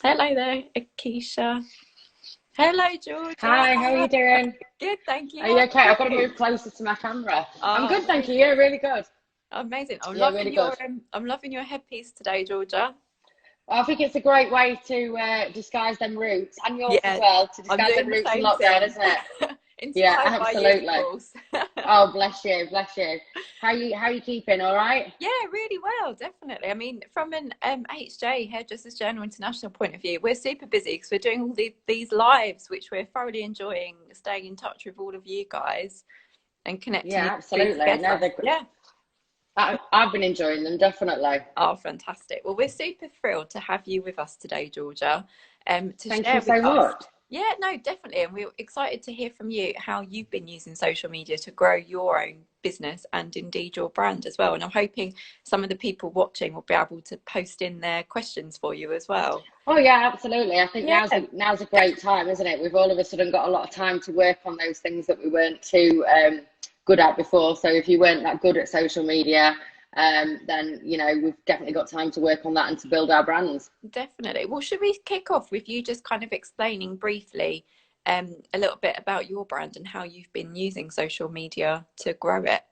Hello there, Akeisha. Hello, Georgia. Hi, how are you doing? Good, thank you. Are How you are okay? I've got to you? move closer to my camera. I'm Oh, good, thank you. Yeah, amazing. really good. Amazing. Yeah, really good. I'm loving your headpiece today, Georgia. I think it's a great way to disguise them roots, and yours as Yeah, well, to I'm disguise them doing the roots in same lockdown, thing. isn't it? Yeah, Inspired by you, of absolutely. course. Oh, bless you, bless you. How you keeping? All right? Yeah, really well, definitely. I mean, from an HJ, Hairdressers Journal International point of view, we're super busy because we're doing all these lives, which we're thoroughly enjoying, staying in touch with all of you guys and connecting Yeah, industry absolutely. No, together. Yeah. I've been enjoying them definitely. Oh, fantastic. Well, we're super thrilled to have you with us today, Georgia, to Thank you share with so us. much. Yeah, no, definitely. And we're excited to hear from you how you've been using social media to grow your own business and indeed your brand as well. And I'm hoping some of the people watching will be able to post in their questions for you as well. Oh yeah, absolutely. I think Yeah, now's a great time, isn't it? We've all of a sudden got a lot of time to work on those things that we weren't too good at before. So if you weren't that good at social media, then we've definitely got time to work on that and to build our brands. definitely. Well, should we kick off with you just kind of explaining briefly a little bit about your brand and how you've been using social media to grow it?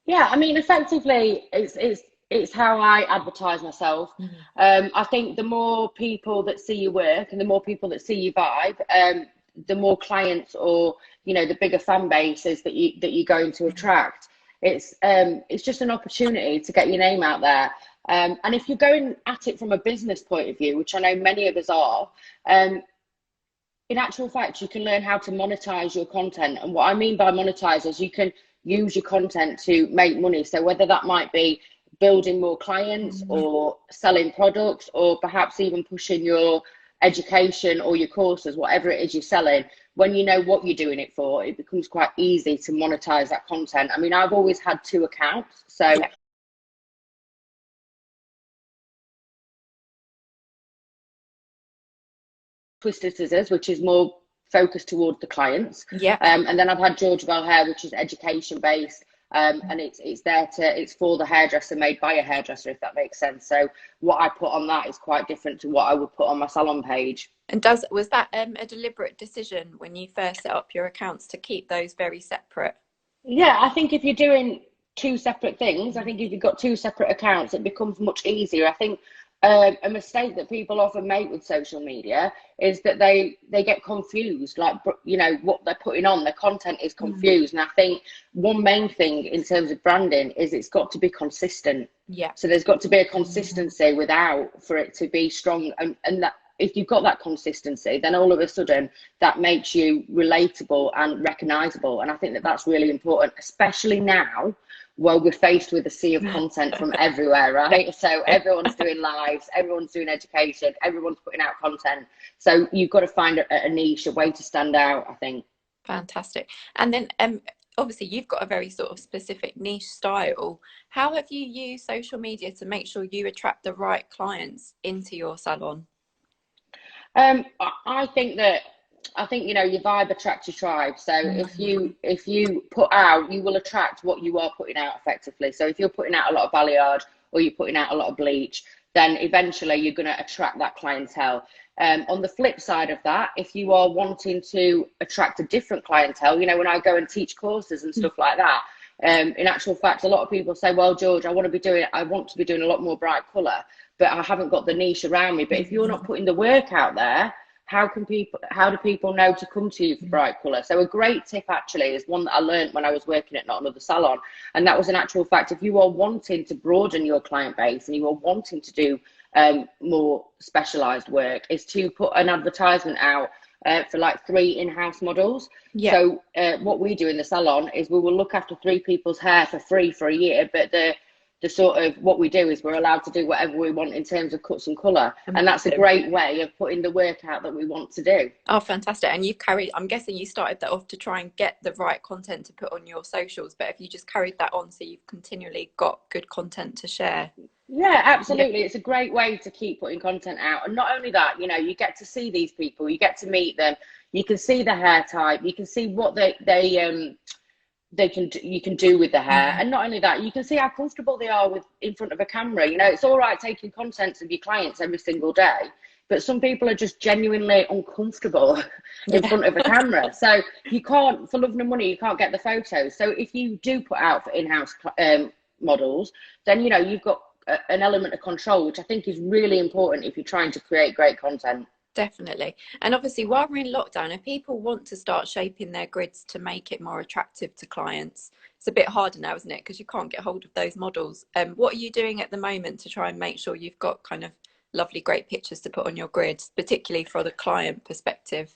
Yeah, I mean, effectively, it's how I advertise myself. Mhm. I think the more people that see your work and the more people that see your vibe, the more clients or the bigger fan bases that you're going to attract. It's just an opportunity to get your name out there. And if you're going at it from a business point of view, which I know many of us are, in actual fact, you can learn how to monetize your content. And what I mean by monetize is you can use your content to make money. So whether that might be building more clients or selling products or perhaps even pushing your education or your courses, whatever it is you're selling, when you know what you're doing it for, it becomes quite easy to monetize that content. I mean, I've always had two accounts. So Yeah. Twisted Scissors, which is more focused towards the clients, Yeah. and then I've had George Bell Hair, which is education based, and it's for the hairdresser, made by a hairdresser, if that makes sense. So what I put on that is quite different to what I would put on my salon page. And was that a deliberate decision when you first set up your accounts to keep those very separate? Yeah, I think if you're doing two separate things, I think if you've got two separate accounts, it becomes much easier. I think a mistake that people often make with social media is that they get confused, like what they're putting on, their content is Mm. confused. And I think one main thing in terms of branding is it's got to be consistent. Yeah. So there's got to be a consistency without for it to be strong, and that if you've got that consistency, then all of a sudden that makes you relatable and recognizable. And I think that that's really important, especially now where we're faced with a sea of content from everywhere, right? So everyone's doing lives, everyone's doing education, everyone's putting out content. So you've got to find a niche, a way to stand out, I think. Fantastic. And then obviously you've got a very sort of specific niche style. How have you used social media to make sure you attract the right clients into your salon? I think that your vibe attracts your tribe. So Mhm. if you put out, you will attract what you are putting out effectively. So if you're putting out a lot of balayage or you're putting out a lot of bleach, then eventually you're going to attract that clientele. On the flip side of that, if you are wanting to attract a different clientele, when I go and teach courses and stuff like that, in actual fact, a lot of people say, well, George, I want to be doing a lot more bright color, but I haven't got the niche around me. But if you're not putting the work out there, how do people know to come to you for bright color? So a great tip actually is one that I learned when I was working at Not Another Salon. And that was an actual fact. If you are wanting to broaden your client base and you are wanting to do more specialized work, is to put an advertisement out for like 3 in-house models. Yeah. So what we do in the salon is we will look after 3 people's hair for free for a year, but the sort of what we do is we're allowed to do whatever we want in terms of cuts and colour, and that's a Amazing. great way of putting the work out that we want to do. Oh, fantastic. And I'm guessing you started that off to try and get the right content to put on your socials, but have you just carried that on so you've continually got good content to share? Yeah, Yeah. absolutely. It's a great way to keep putting content out. And not only that, you get to see these people, you get to meet them, you can see the hair type, you can see what you can do with the hair. Mhm. And not only that, you can see how comfortable they are with in front of a camera. It's all right taking contents of your clients every single day, but some people are just genuinely uncomfortable in front of a camera. So you can't, for love nor money, you can't get the photos. So if you do put out for in-house models, then, you know, you've got an element of control, which I think is really important if you're trying to create great content. Definitely. And obviously, while we're in lockdown, if people want to start shaping their grids to make it more attractive to clients, it's a bit harder now, isn't it? Because you can't get hold of those models. What are you doing at the moment to try and make sure you've got kind of lovely, great pictures to put on your grids, particularly for the client perspective?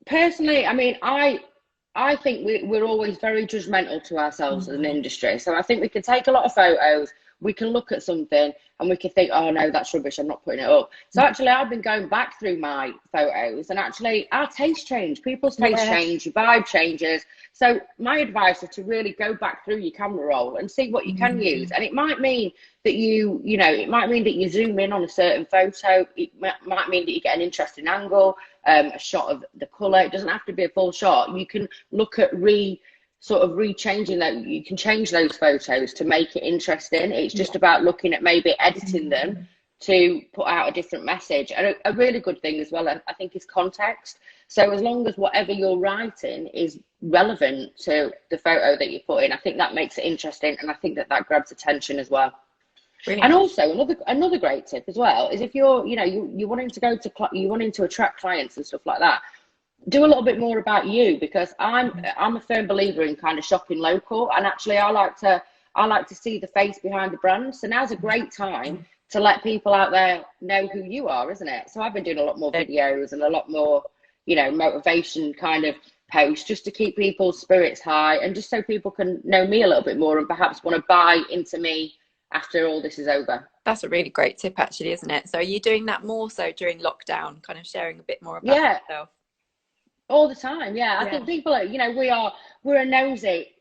Personally, I mean, I think we're always very judgmental to ourselves as an industry. So I think we can take a lot of photos, we can look at something and we can think, oh no, that's rubbish, I'm not putting it up. So actually I've been going back through my photos, and actually our taste change, people's taste change, your vibe changes. So my advice is to really go back through your camera roll and see what you can use. And it might mean that it might mean that you zoom in on a certain photo. It might mean that you get an interesting angle, a shot of the color. It doesn't have to be a full shot. You can look at rechanging that. You can change those photos to make it interesting. It's just about looking at maybe editing them to put out a different message. And a really good thing as well, I think, is context. So as long as whatever you're writing is relevant to the photo that you put in, I think that makes it interesting, and I think that grabs attention as well. Brilliant. And also another great tip as well is if you're you're wanting to attract clients and stuff like that, do a little bit more about you, because I'm a firm believer in kind of shopping local, and actually I like to see the face behind the brand. So now's a great time to let people out there know who you are, isn't it? So I've been doing a lot more videos and a lot more, motivation kind of posts, just to keep people's spirits high, and just so people can know me a little bit more and perhaps want to buy into me after all this is over. That's a really great tip, actually, isn't it? So are you doing that more so during lockdown, kind of sharing a bit more about yourself? All the time, yeah. I think people are, we're nosy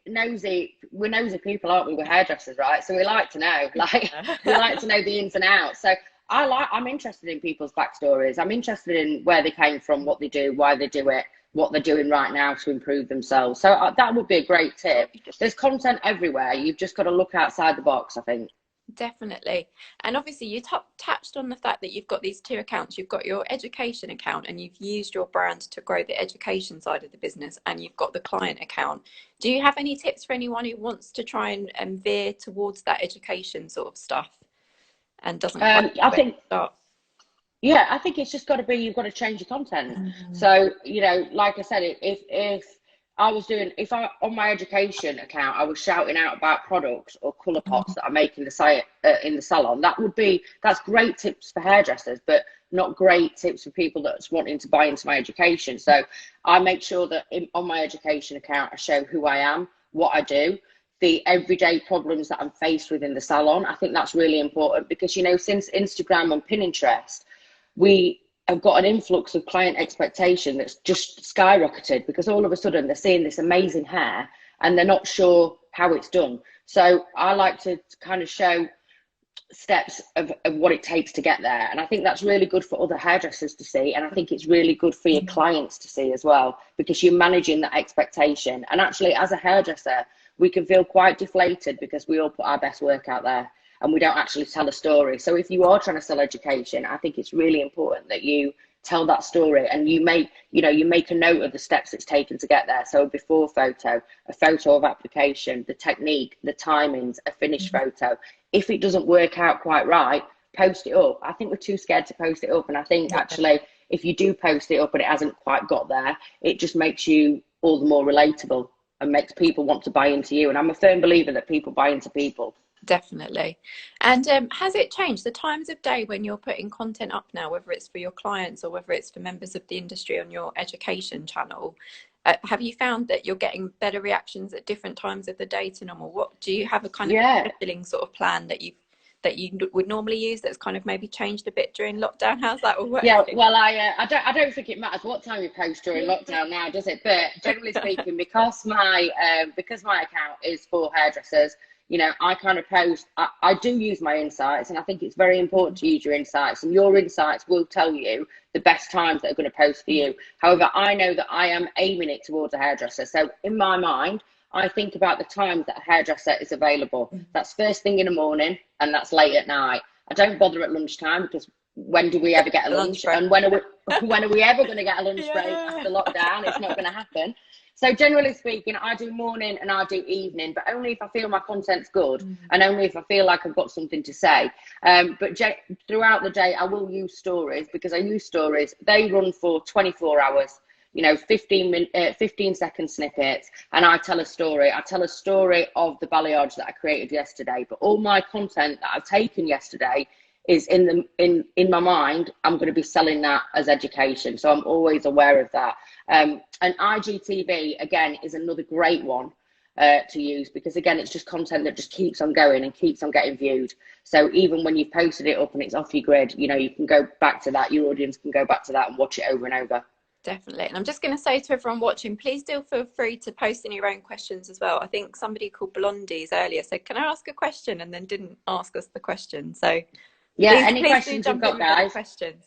people, aren't we? We're hairdressers, right? So we like to know, we like to know the ins and outs. So I'm interested in people's backstories. I'm interested in where they came from, what they do, why they do it, what they're doing right now to improve themselves. So that would be a great tip. There's content everywhere. You've just got to look outside the box, I think. Definitely. And obviously you touched on the fact that you've got these two accounts. You've got your education account, and you've used your brand to grow the education side of the business, and you've got the client account. Do you have any tips for anyone who wants to try and veer towards that education sort of stuff and doesn't I think start? Yeah, I think it's just got to be, you've got to change your content. So, like I said, if I on my education account I was shouting out about products or colour pots that I make in the salon, that's great tips for hairdressers, but not great tips for people that's wanting to buy into my education. So I make sure that on my education account I show who I am, what I do, the everyday problems that I'm faced with in the salon. I think that's really important, because since Instagram and Pinterest, we have got an influx of client expectation that's just skyrocketed, because all of a sudden they're seeing this amazing hair and they're not sure how it's done. So I like to kind of show steps of what it takes to get there. And I think that's really good for other hairdressers to see. And I think it's really good for your clients to see as well, because you're managing that expectation. And actually, as a hairdresser, we can feel quite deflated because we all put our best work out there and we don't actually tell a story. So if you are trying to sell education, I think it's really important that you tell that story, and you make a note of the steps it's taken to get there. So a before photo, a photo of application, the technique, the timings, a finished photo. If it doesn't work out quite right, post it up. I think we're too scared to post it up. And I think actually, if you do post it up and it hasn't quite got there, it just makes you all the more relatable and makes people want to buy into you. And I'm a firm believer that people buy into people. Definitely. And has it changed the times of day when you're putting content up now, whether it's for your clients or whether it's for members of the industry on your education channel? Have you found that you're getting better reactions at different times of the day to normal? What do you have a kind of scheduling sort of plan that you would normally use that's kind of maybe changed a bit during lockdown? How's that all working? Yeah, well, I don't think it matters what time you post during lockdown now, does it? But generally speaking, because my account is for hairdressers, I kind of post, I do use my insights, and I think it's very important to use your insights, and your insights will tell you the best times that are going to post for you. However, I know that I am aiming it towards a hairdresser. So in my mind, I think about the times that a hairdresser is available. That's first thing in the morning and that's late at night. I don't bother at lunchtime, because when do we ever get a The lunch? break. And when are we when are we ever going to get a lunch break Yeah. after lockdown? It's not going to happen. So generally speaking, I do morning and I do evening, but only if I feel my content's good and only if I feel like I've got something to say. But throughout the day, I will use stories, because I use stories. They run for 24 hours, you know, 15-second snippets, and I tell a story. I tell a story of the balayage that I created yesterday, but all my content that I've taken yesterday is in my mind. I'm going to be selling that as education, so I'm always aware of that. And IGTV again is another great one to use, because again, it's just content that just keeps on going and keeps on getting viewed. So even when you've posted it up and it's off your grid, you know, you can go back to that. Your audience can go back to that and watch it over and over. Definitely. And I'm just going to say to everyone watching, please do feel free to post in your own questions as well. I think somebody called Blondies earlier said, can I ask a question? And then didn't ask us the question. So yeah, any please questions do you've jump in got, with any guys? questions.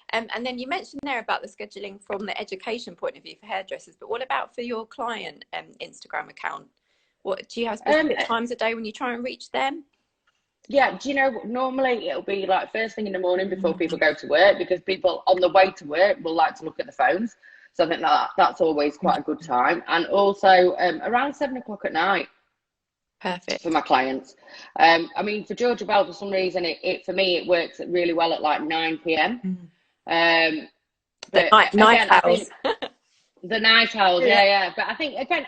And then you mentioned there about the scheduling from the education point of view for hairdressers, but what about for your client Instagram account? What do you have specific times a day when you try and reach them? Yeah, do you know, normally it'll be like first thing in the morning before people go to work, because people on the way to work will like to look at the phones. So I think that's always quite a good time. And also around 7 o'clock at night. Perfect. For my clients. I mean, for Georgia Bell, for some reason, it for me, it works really well at like 9 p.m. But Night again, I owls. think the night owls, Yeah. yeah. But I think again,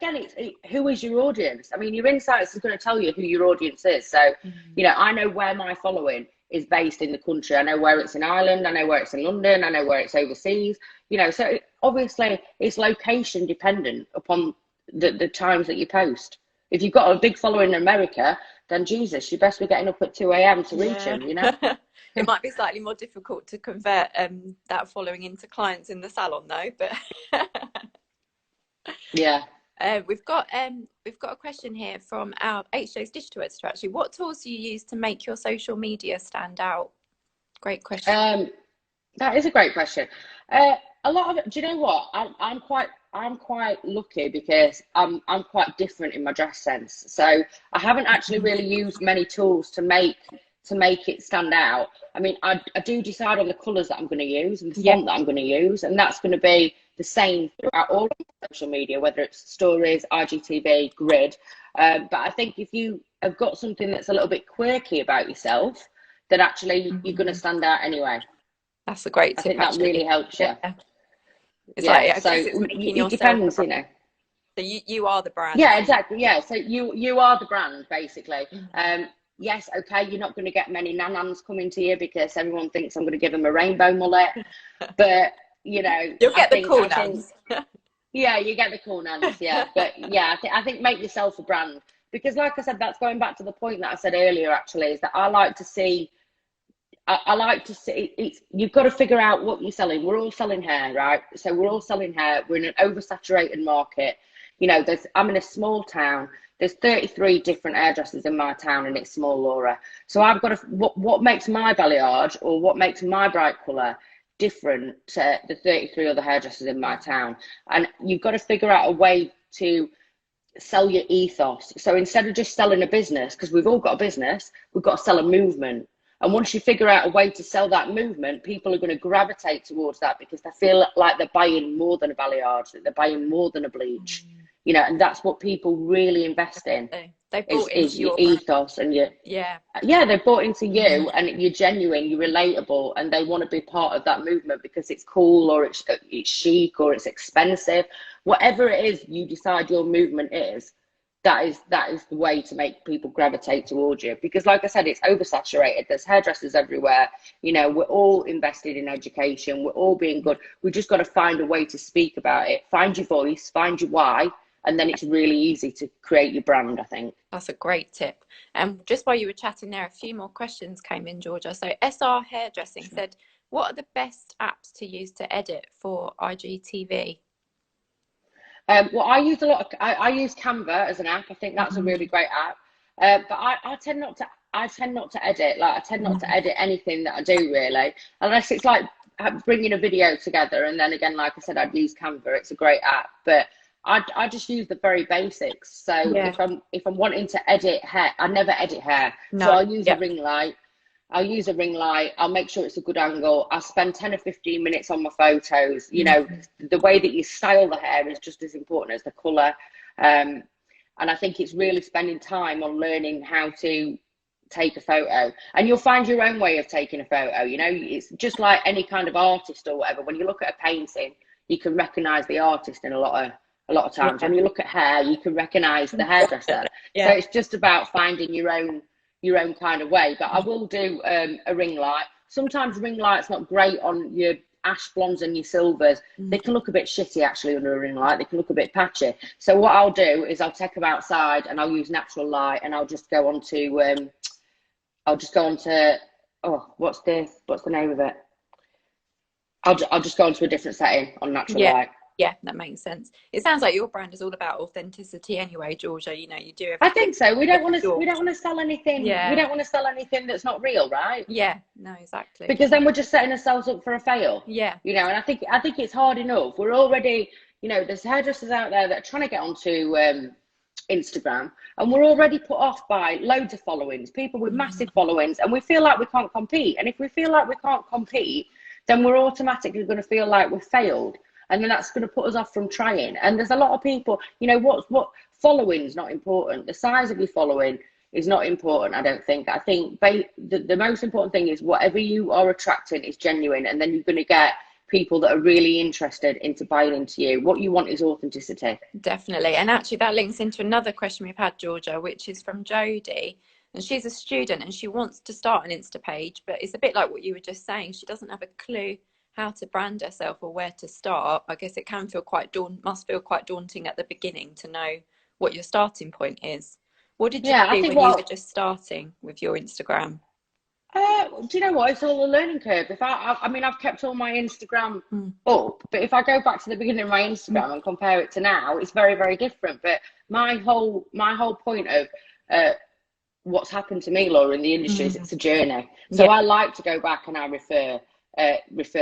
it's who is your audience? I mean, your insights is going to tell you who your audience is. So, you know, I know where my following is based in the country. I know where it's in Ireland. I know where it's in London. I know where it's overseas. You know, so obviously it's location dependent upon the times that you post. If you've got a big following in America, then Jesus, you best be getting up at 2 a.m. to reach them, you know? It might be slightly more difficult to convert that following into clients in the salon though, but Yeah. we've got a question here from our HJ's digital editor actually. What tools do you use to make your social media stand out? Great question. That is a great question. A lot of it, do you know what? I'm quite lucky, because I'm quite different in my dress sense. So I haven't actually really used many tools to make it stand out. I mean, I do decide on the colours that I'm going to use and the font that I'm going to use, and that's going to be the same throughout all social media, whether it's stories, IGTV, grid. But I think if you have got something that's a little bit quirky about yourself, then actually you're going to stand out anyway. That's a great tip. I think that really helps you. Yeah. It's yeah, like, I so guess it's making it depends, you know. So you are the brand. Yeah, exactly. Yeah, so you are the brand, basically. Yes, okay, you're not going to get many nanans coming to you, because everyone thinks I'm going to give them a rainbow mullet. But, you know, you'll get the cool nans. Yeah, you get the cool nans, yeah. But yeah, I think make yourself a brand. Because like I said, that's going back to the point that I said earlier, actually, is that I like to see it's, you've got to figure out what you're selling. We're all selling hair, right? So we're all selling hair. We're in an oversaturated market. You know, I'm in a small town. There's 33 different hairdressers in my town, and it's small, Laura. So I've got to, what makes my balayage or what makes my bright colour different to the 33 other hairdressers in my town? And you've got to figure out a way to sell your ethos. So instead of just selling a business, because we've all got a business, we've got to sell a movement. And once you figure out a way to sell that movement, people are going to gravitate towards that, because they feel like they're buying more than a balayage, that they're buying more than a bleach, you know, and that's what people really invest in. They bought into your your ethos and your they've bought into you, and you're genuine, you're relatable, and they want to be part of that movement because it's cool, or it's chic, or it's expensive. Whatever it is you decide your movement is, that is the way to make people gravitate towards you. Because like I said, it's oversaturated. There's hairdressers everywhere. You know, we're all invested in education. We're all being good. We just got to find a way to speak about it. Find your voice, find your why, and then it's really easy to create your brand, I think. That's a great tip. And just while you were chatting there, a few more questions came in, Georgia. So SR Hairdressing said, what are the best apps to use to edit for IGTV? Well, I use I use Canva as an app. I think that's a really great app. But I tend not to edit. Like, I tend not to edit anything that I do, really, unless it's like bringing a video together. And then again, like I said, I'd use Canva. It's a great app, but I just use the very basics. So if I'm wanting to edit hair, I never edit hair. So I'll use a ring light. I'll use a ring light. I'll make sure it's a good angle. I'll spend 10 or 15 minutes on my photos. You know, the way that you style the hair is just as important as the colour. And I think it's really spending time on learning how to take a photo. And you'll find your own way of taking a photo. You know, it's just like any kind of artist or whatever. When you look at a painting, you can recognise the artist in a lot of times. When you look at hair, you can recognise the hairdresser. So it's just about finding your own kind of way. But I will do a ring light. Sometimes ring light's not great on your ash blondes and your silvers. They can look a bit shitty actually under a ring light. They can look a bit patchy. So what I'll do is I'll take them outside and I'll use natural light, and I'll just go on to oh, what's the name of it? I'll just go into a different setting on natural light. Yeah, that makes sense. It sounds like your brand is all about authenticity anyway, Georgia. You know, you do everything. I think so. We don't want to sell anything. Yeah. We don't want to sell anything that's not real, right? Yeah, no, exactly. Because then we're just setting ourselves up for a fail. Yeah. You know, and I think it's hard enough. We're already, you know, there's hairdressers out there that are trying to get onto Instagram, and we're already put off by loads of followings, people with massive followings, and we feel like we can't compete. And if we feel like we can't compete, then we're automatically going to feel like we've failed. And then that's going to put us off from trying. And there's a lot of people, you know, what following is not important. The size of your following is not important, I don't think. I think the most important thing is whatever you are attracting is genuine. And then you're going to get people that are really interested into buying into you. What you want is authenticity. Definitely. And actually that links into another question we've had, Georgia, which is from Jodie. And she's a student and she wants to start an Insta page, but it's a bit like what you were just saying. She doesn't have a clue how to brand herself or where to start. I guess it can feel must feel quite daunting at the beginning to know what your starting point is. What did you do when you were just starting with your Instagram? Do you know what? It's all a learning curve. If I mean, I've kept all my Instagram up, but if I go back to the beginning of my Instagram and compare it to now, it's very, very different. But my whole point of what's happened to me, Laura, in the industry is it's a journey. So I like to go back and I refer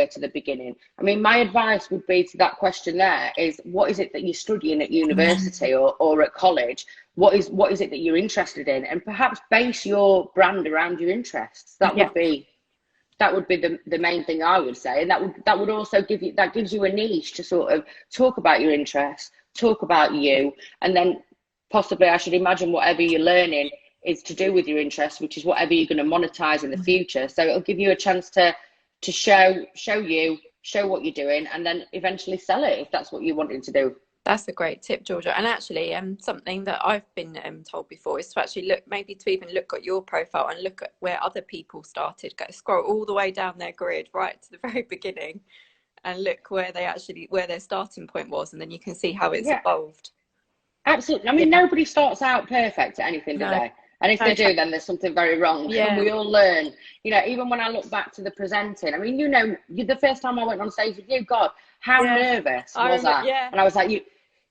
to the beginning. I mean, my advice would be to that question there is, what is it that you're studying at university or at college? What is it that you're interested in? And perhaps base your brand around your interests. That would be the main thing I would say. And that would also gives you a niche to sort of talk about your interests, talk about you, and then possibly I should imagine whatever you're learning is to do with your interests, which is whatever you're going to monetize in the future. So it'll give you a chance to show what you're doing, and then eventually sell it if that's what you're wanting to do. That's a great tip, Georgia. And actually something that I've been told before is to actually even look at your profile and look at where other people started. Scroll all the way down their grid right to the very beginning and look where their starting point was, and then you can see how it's evolved. Absolutely. I mean, nobody starts out perfect at anything, do they? And if they do, then there's something very wrong. Yeah. And we all learn. You know, even when I look back to the presenting, I mean, you know, the first time I went on stage with you, God, how nervous was I? Yeah. And I was like,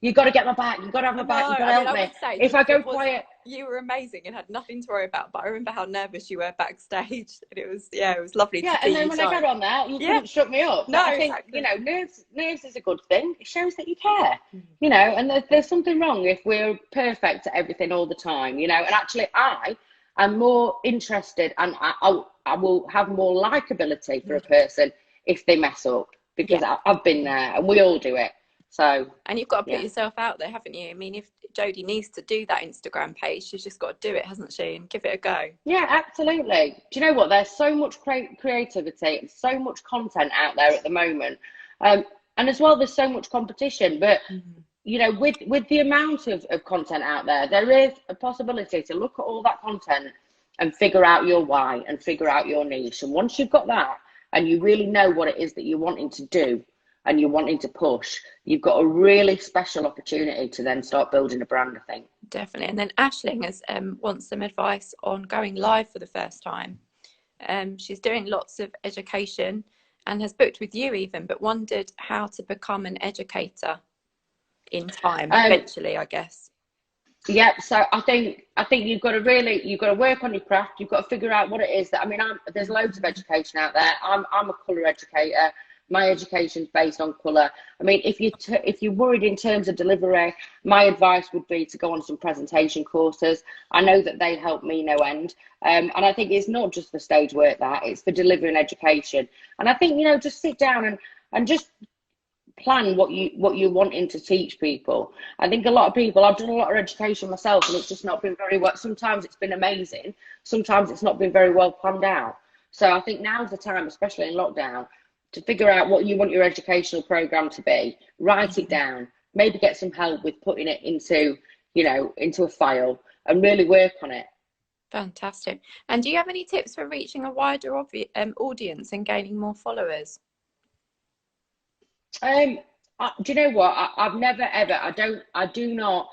you got to get my back. You got to have my back. You got to help me. If I go quiet. You were amazing and had nothing to worry about. But I remember how nervous you were backstage. And it was lovely to see you. And then when I got on there, you couldn't shut me up. No, I think, you know, nerves is a good thing. It shows that you care, you know, and there's something wrong if we're perfect at everything all the time, you know. And actually, I am more interested, and I will have more likability for a person if they mess up, because I've been there and we all do it. So, and you've got to put yourself out there, haven't you? I mean, if Jodie needs to do that Instagram page, she's just got to do it, hasn't she? And give it a go. Yeah, absolutely. Do you know what? There's so much creativity and so much content out there at the moment. And as well, there's so much competition. But, you know, with the amount of content out there, there is a possibility to look at all that content and figure out your why and figure out your niche. And once you've got that and you really know what it is that you're wanting to do, and you're wanting to push, you've got a really special opportunity to then start building a brand, I think. Definitely. And then Aisling wants some advice on going live for the first time. She's doing lots of education and has booked with you even, but wondered how to become an educator in time, eventually, I guess. Yeah, so I think you've got to work on your craft. You've got to figure out what it is that, I mean, there's loads of education out there. I'm a colour educator. My education's based on colour. I mean, if you're worried in terms of delivery, my advice would be to go on some presentation courses. I know that they help me no end. And I think it's not just for stage work, that it's for delivering education. And I think, just sit down and just plan what you're wanting to teach people. I think a lot of people, I've done a lot of education myself, and it's just not been very well. Sometimes it's been amazing, sometimes it's not been very well planned out. So I think now's the time, especially in lockdown, to figure out what you want your educational program to be, write it down, maybe get some help with putting it into a file, and really work on it. Fantastic. And do you have any tips for reaching a wider audience and gaining more followers? Do you know what? I've never ever. I do not.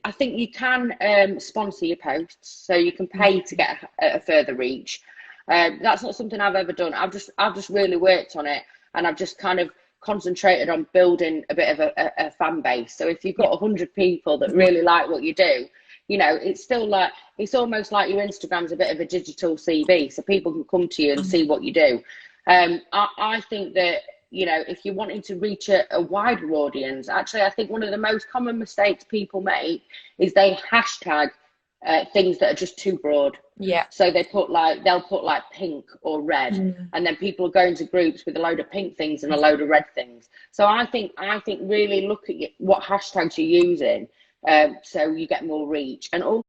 I think you can sponsor your posts, so you can pay to get a further reach. That's not something I've ever done. I've just really worked on it, and I've just kind of concentrated on building a bit of a fan base. So if you've got 100 people that really like what you do, it's still like, it's almost like your Instagram's a bit of a digital CV, so people can come to you and see what you do. I think that, if you're wanting to reach a wider audience, actually, I think one of the most common mistakes people make is they hashtag things that are just too broad. Yeah. So they'll put like pink or red, and then people go into groups with a load of pink things and a load of red things. So I think really look at what hashtags you're using, so you get more reach. And also,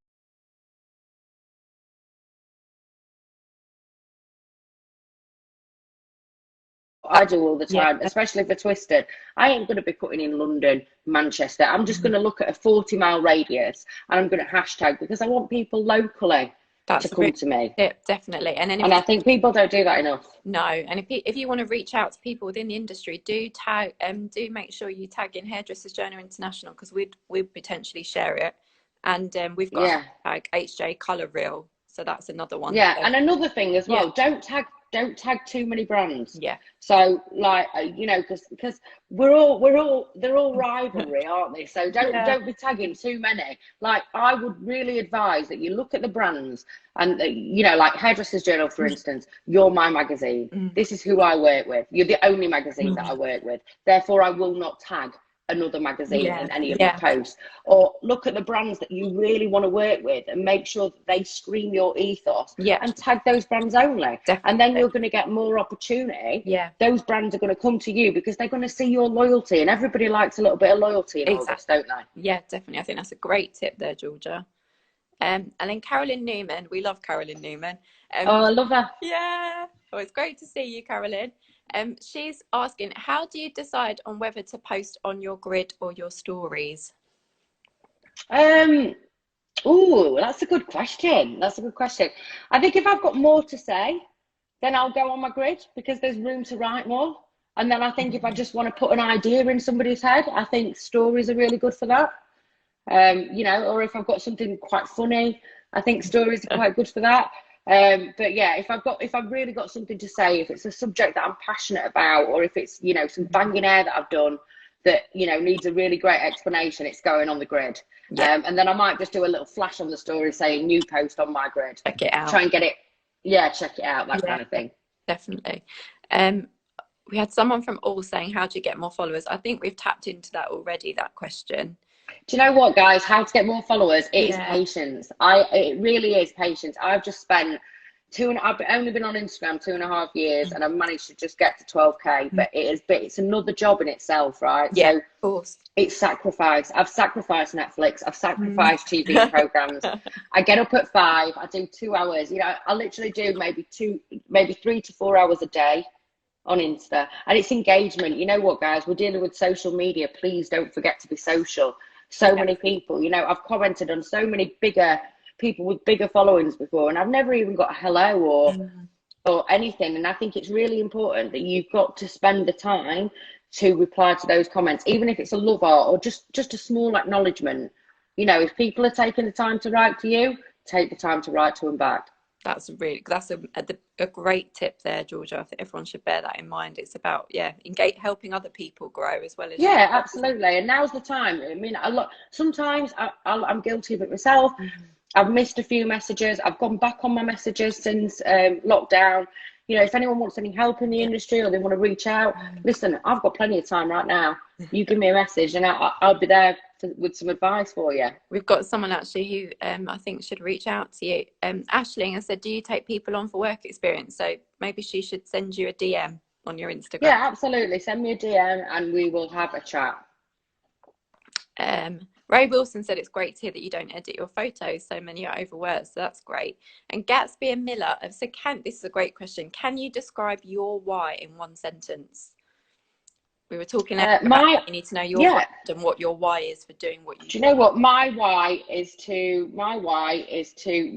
I do all the time, especially for Twisted. I ain't going to be putting in London, Manchester. I'm just going to look at a 40-mile radius, and I'm going to hashtag, because I want people locally to come to me. Tip, definitely. And I think people don't do that enough. No. And if you want to reach out to people within the industry, do make sure you tag in Hairdressers Journal International, because we'd potentially share it. And we've got hashtag HJ Colour Reel, so that's another one. Yeah, and another thing as well, don't tag too many brands. Yeah. So like, because they're all rivalry, aren't they? So don't be tagging too many. Like, I would really advise that you look at the brands, and like Hairdressers Journal, for instance. You're my magazine. This is who I work with. You're the only magazine that I work with. Therefore, I will not tag another magazine in any of my posts. Or look at the brands that you really want to work with, and make sure that they scream your ethos, and tag those brands only. Definitely. And then you're going to get more opportunity. Those brands are going to come to you because they're going to see your loyalty, and everybody likes a little bit of loyalty in all this, don't they? Yeah, definitely. I think that's a great tip there, Georgia. And then Carolyn Newman, we love Carolyn Newman. I love her. Yeah. Oh, it's great to see you, Carolyn. She's asking, how do you decide on whether to post on your grid or your stories? Oh, that's a good question. I think if I've got more to say, then I'll go on my grid, because there's room to write more. And then I think if I just want to put an idea in somebody's head, I think stories are really good for that. Or if I've got something quite funny, I think stories are quite good for that. But yeah, if I've really got something to say, if it's a subject that I'm passionate about, or if it's, some banging hair that I've done that, needs a really great explanation, it's going on the grid. And then I might just do a little flash on the story saying new post on my grid. Check it out. Try and get it. Check it out, that kind of thing. Definitely. We had someone from All saying, how do you get more followers? I think we've tapped into that already, that question. Do you know what, guys? How to get more followers? It is patience. It really is patience. I've just spent I've only been on Instagram 2.5 years, and I've managed to just get to 12k. But it's another job in itself, right? Yeah, so of course. It's sacrifice. I've sacrificed Netflix. I've sacrificed TV programs. I get up at 5. I do 2 hours. I literally do maybe 3 to 4 hours a day on Insta, and it's engagement. You know what, guys? We're dealing with social media. Please don't forget to be social. So many people, I've commented on so many bigger people with bigger followings before, and I've never even got a hello or anything. And I think it's really important that you've got to spend the time to reply to those comments, even if it's a love art or just a small acknowledgement. If people are taking the time to write to you, take the time to write to them back. That's a great tip there, Georgia. I think everyone should bear that in mind. It's about helping other people grow as well as absolutely. And now's the time. I mean, sometimes I'm guilty of it myself. I've missed a few messages. I've gone back on my messages since lockdown. you know, if anyone wants any help in the industry or they want to reach out, listen, I've got plenty of time right now. You give me a message and I'll be there with some advice for you. We've got someone actually who I think should reach out to you. Ashling has said, do you take people on for work experience? So maybe she should send you a DM on your Instagram. Yeah, absolutely. Send me a DM and we will have a chat. Ray Wilson said it's great to hear that you don't edit your photos. So many are overworked, so that's great. And Gatsby and Miller have said, this is a great question. Can you describe your why in one sentence? We were talking about you need to know your brand and what your why is for doing what you do. You know what? My why is to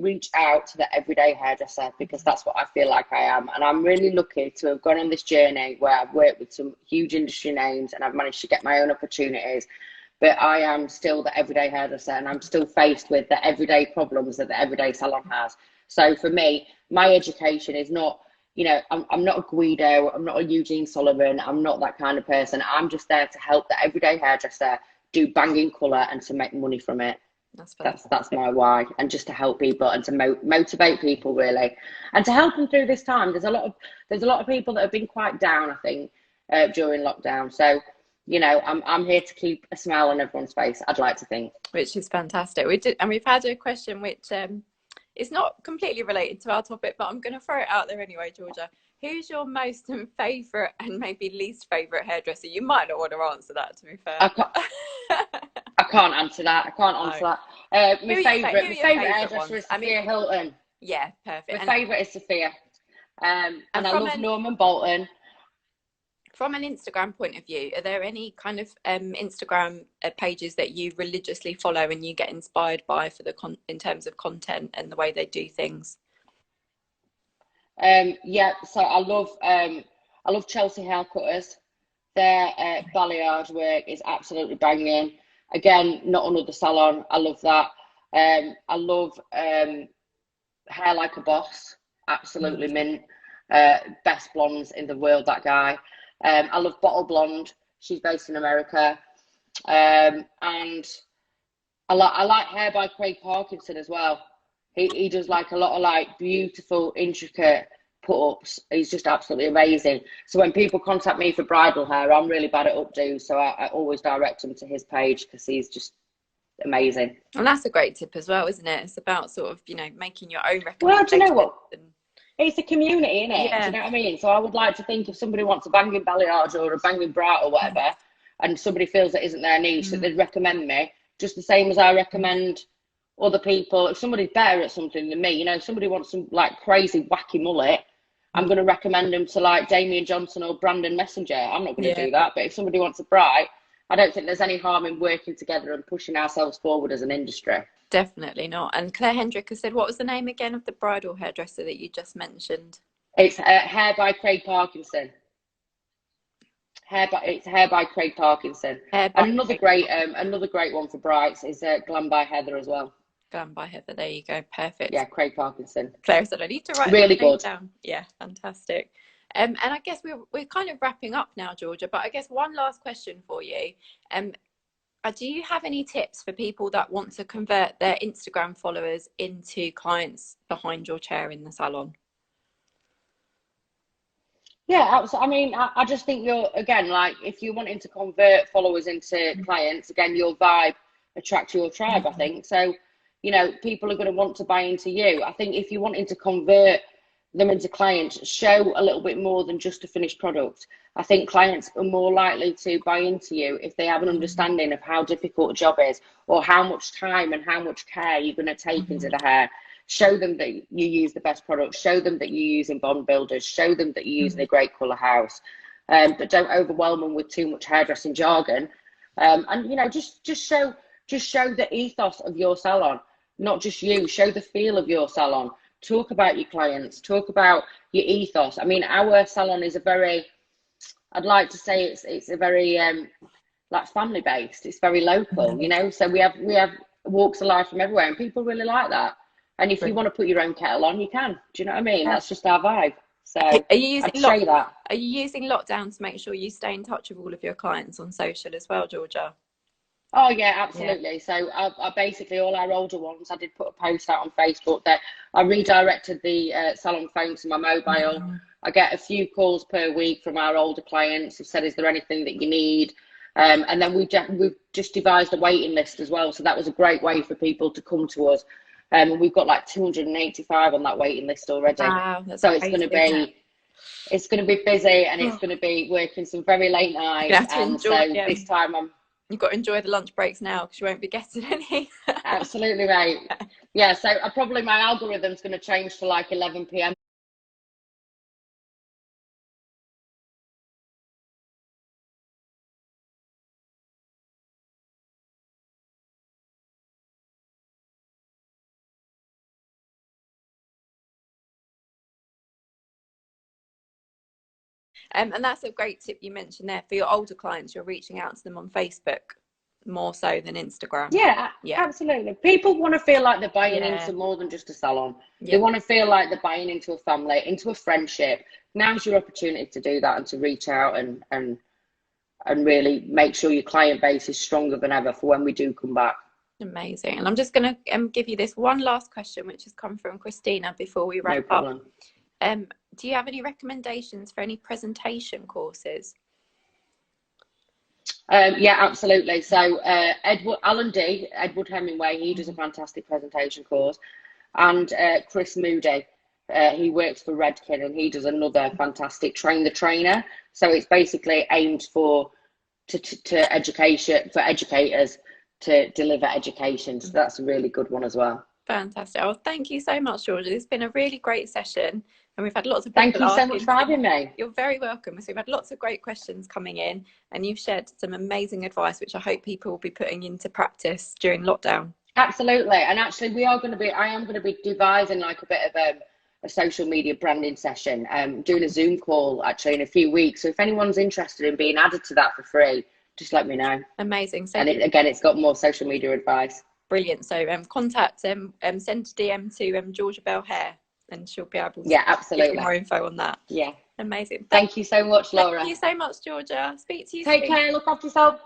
reach out to the everyday hairdresser, because that's what I feel like I am. And I'm really lucky to have gone on this journey where I've worked with some huge industry names and I've managed to get my own opportunities. But I am still the everyday hairdresser and I'm still faced with the everyday problems that the everyday salon has. So for me, my education is not, you know, I'm not a Guido, I'm not a Eugene Sullivan, I'm not that kind of person. I'm just there to help the everyday hairdresser do banging colour and to make money from it. That's my why, and just to help people and to motivate people really, and to help them through this time. There's a lot of people that have been quite down, I think, during lockdown. So, you know, I'm here to keep a smile on everyone's face, I'd like to think. Which is fantastic. We've had a question which it's not completely related to our topic, but I'm going to throw it out there anyway, Georgia. Who's your most favourite and maybe least favourite hairdresser? You might not want to answer that, to be fair. I can't answer that. My favourite hairdresser is Sophia Hilton. Yeah, perfect. My favourite is Sophia. And I love Norman Bolton. From an Instagram point of view, are there any kind of Instagram pages that you religiously follow and you get inspired by for in terms of content and the way they do things? Yeah, so I love Chelsea Haircutters. Their balayage work is absolutely banging. Again, not another salon. I love that. I love Hair Like a Boss. Absolutely mint. Best blondes in the world, that guy. I love Bottle Blonde. She's based in America. And I like Hair by Craig Parkinson as well. He does like a lot of like beautiful, intricate put-ups. He's just absolutely amazing. So when people contact me for bridal hair, I'm really bad at updos, so I always direct them to his page because he's just amazing. And that's a great tip as well, isn't it? It's about sort of, you know, making your own recommendations. Well, do you know what? It's a community, isn't it? Yeah. Do you know what I mean? So I would like to think if somebody wants a banging balayage or a banging bra or whatever, and somebody feels it isn't their niche, that they'd recommend me, just the same as I recommend other people. If somebody's better at something than me, you know, if somebody wants some like crazy wacky mullet, I'm going to recommend them to like Damian Johnson or Brandon Messenger. I'm not going to do that. But if somebody wants a bright, I don't think there's any harm in working together and pushing ourselves forward as an industry. Definitely not. And Claire Hendrick has said, what was the name again of the bridal hairdresser that you just mentioned? It's Hair by Craig Parkinson. It's Hair by Craig Parkinson. And another great one for brights is Glam by Heather as well. Glam by Heather, there you go, perfect. Yeah, Craig Parkinson. Claire said I need to write really good down. Yeah, fantastic. And I guess we're kind of wrapping up now, Georgia, but I guess one last question for you. Do you have any tips for people that want to convert their Instagram followers into clients behind your chair in the salon? Yeah, I mean, I just think again, like if you're wanting to convert followers into clients, again, your vibe attracts your tribe, I think. So, you know, people are going to want to buy into you. I think if you're wanting to convert them into clients, show a little bit more than just a finished product. I think clients are more likely to buy into you if they have an understanding of how difficult a job is, or how much time and how much care you're going to take into the hair. Show them that you use the best products. Show them that you're using bond builders. Show them that you're using a great colour house. But don't overwhelm them with too much hairdressing jargon. And you know, just show the ethos of your salon, not just you. Show the feel of your salon. Talk about your clients. Talk about your ethos. I mean, our salon is a very, I'd like to say it's a very like family based. It's very local, you know. So we have walks of life from everywhere, and people really like that. And if you want to put your own kettle on, you can. Do you know what I mean? That's just our vibe. So are you using lockdown to make sure you stay in touch with all of your clients on social as well, Georgia? Oh yeah, Yeah. absolutely. So I basically all our older ones, I did put a post out on Facebook that I redirected the Salon phone to my mobile. Mm. I get a few calls per week from our older clients who said, "Is there anything that you need?" And then we've just devised a waiting list as well. So that was a great way for people to come to us. We've got like 285 on that waiting list already. Wow, that's So crazy, isn't it? it's going to be busy, and it's Oh, going to be working some very late you're gonna nights. have to And enjoy. so this time I'm You've got to enjoy the lunch breaks now because you won't be getting any. absolutely right. Yeah, so probably my algorithm's going to change to like 11 p.m. And that's a great tip you mentioned there for your older clients. You're reaching out to them on Facebook more so than Instagram. Yeah, Yeah, absolutely. People want to feel like they're buying yeah, into more than just a salon. They yeah. want to feel like they're buying into a family, into a friendship. Now's your opportunity to do that and to reach out and really make sure your client base is stronger than ever for when we do come back. Amazing. And I'm just going to give you this one last question, which has come from Christina before we wrap No up. problem. Do you have any recommendations for any presentation courses? Yeah, absolutely. So Edward Hemingway, he does a fantastic presentation course, and Chris Moody, he works for Redkin, and he does another fantastic train the trainer. So it's basically aimed to education for educators to deliver education. So that's a really good one as well. Fantastic. Oh, thank you so much, Georgia. It's been a really great session, and we've had lots of Thank people you so much asking for some. having me. You're very welcome. So we've had lots of great questions coming in, and you've shared some amazing advice, which I hope people will be putting into practice during lockdown. Absolutely. And actually, I am going to be devising like a bit of a social media branding session, doing a Zoom call actually in a few weeks. So if anyone's interested in being added to that for free, just let me know. Amazing. So And again, it's got more social media advice. brilliant. So contact send a DM to Georgia Bell Hair, and she'll be able to Yeah, give you absolutely. more info on that. Yeah. Amazing. Thank you so much, Thank Laura. you so much, Georgia. Speak to you Take soon. care. Look after yourself.